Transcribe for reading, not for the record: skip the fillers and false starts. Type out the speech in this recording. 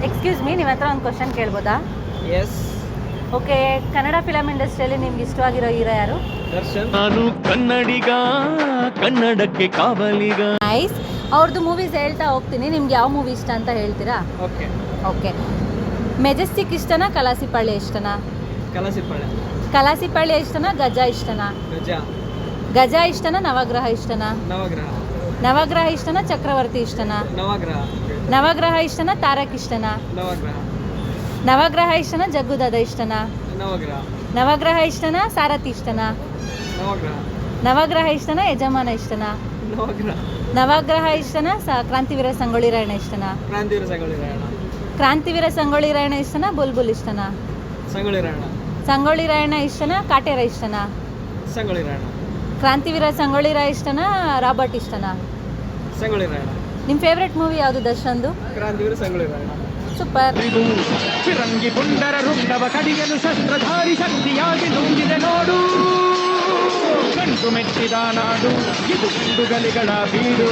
Excuse me, ನಿಮ್ಮ ಹತ್ರ ಒಂದು ಕ್ವಶನ್ ಕೇಳ್ಬೋದಾ? ಎಸ್. ಓಕೆ, ಕನ್ನಡ ಫಿಲಮ್ ಇಂಡಸ್ಟ್ರಿಯಲ್ಲಿ ನಿಮ್ಗೆ ಇಷ್ಟವಾಗಿರೋ ಹೀರೋ ಯಾರು? ದರ್ಶನ್. ನಾನು ಕನ್ನಡಿಗ, ಕನ್ನಡಕ್ಕೆ ಕಾವಲಿಗ. ನೈಸ್. ಅವ್ರದ್ದು ಮೂವೀಸ್ ಹೇಳ್ತಾ ಹೋಗ್ತೀನಿ, ನಿಮ್ಗೆ ಯಾವ ಮೂವಿ ಇಷ್ಟ ಅಂತ ಹೇಳ್ತೀರಾ? ಓಕೆ. ಓಕೆ. ಮೆಜೆಸ್ಟಿಕ್ ಇಷ್ಟನಾ, ಕಲಾಸಿಪಾಳ್ಯ ಇಷ್ಟನಾ? ಕಲಸಿಪಾಳ್ಯ. ಕಲಾಸಿಪಾಳ್ಯ ಇಷ್ಟನಾ, ಗಜ ಇಷ್ಟನಾ? ಗಜ. ಗಜ ಇಷ್ಟನಾ, ನವಗ್ರಹ ಇಷ್ಟನಾ? ನವಗ್ರಹ. ನವಗ್ರಹ ಇಷ್ಟನಾ, ಚಕ್ರವರ್ತಿ ಇಷ್ಟನಾ? ನವಗ್ರಹ. ನವಗ್ರಹ ಇಷ್ಟನಾ, ತಾರಕ್ ಇಷ್ಟನಾ? ನವಗ್ರಹ. ನವಗ್ರಹ ಇಷ್ಟನಾ, ಜಗ್ಗುದಾದ ಇಷ್ಟನಾ? ನವಗ್ರಹ. ನವಗ್ರಹ ಇಷ್ಟನಾ, ಸಾರಥಿ ಇಷ್ಟನಾ? ನವಗ್ರಹ. ನವಗ್ರಹ ಇಷ್ಟನಾ, ಯಜಮಾನ ಇಷ್ಟನಾ? ನವಗ್ರಹ. ನವಗ್ರಹ ಇಷ್ಟನಾ, ಕ್ರಾಂತಿವೀರ ಸಂಗೊಳ್ಳಿ ರಾಯಣ್ಣ ಇಷ್ಟನಾ? ಕ್ರಾಂತಿವೀರ ಸಂಗೊಳ್ಳಿ ರಾಯಣ್ಣ. ಕ್ರಾಂತಿವೀರ ಸಂಗೊಳ್ಳಿ ರಾಯಣ್ಣ ಇಷ್ಟನಾ, ಬುಲ್ಬುಲ್ ಇಷ್ಟನಾ? ಸಂಗೊಳ್ಳಿ ರಾಯಣ್ಣ. ಸಂಗೊಳ್ಳಿ ರಾಯಣ್ಣ ಇಷ್ಟನಾ, ಕಾಟೇರ ಇಷ್ಟನಾ? ಸಂಗೊಳ್ಳಿ ರಾಯಣ್ಣ. ಕ್ರಾಂತಿವೀರ ಸಂಗೊಳ್ಳಿ ರಾಯ ಇಷ್ಟನಾ, ರಾಬರ್ಟ್ ಇಷ್ಟನಾ? ಸಂಗೊಳ್ಳಿ ರಾಯಣ್ಣ. ನಿಮ್ಮ ಫೇವ್ರೆಟ್ ಮೂವಿ ಯಾವುದು ದರ್ಶನ್ದು? ಕ್ರಾಂತಿವೀರ ಸಂಗೊಳ್ಳಿ ರಾಯಣ್ಣ. ಸೂಪರ್. ಫಿರಂಗಿ ಪುಂಡರ ರುಂಡವ ಕಡಿಯಲು ಶಸ್ತ್ರಧಾರಿ ಶಕ್ತಿಯಾಗಿ ನುಂಗಿದೆ ನೋಡು. ಗಂಟು ಮೆಟ್ಟಿದ ನಾಡು ಇದು ಗಂಡುಗಲಿಗಳ ಬೀಡು.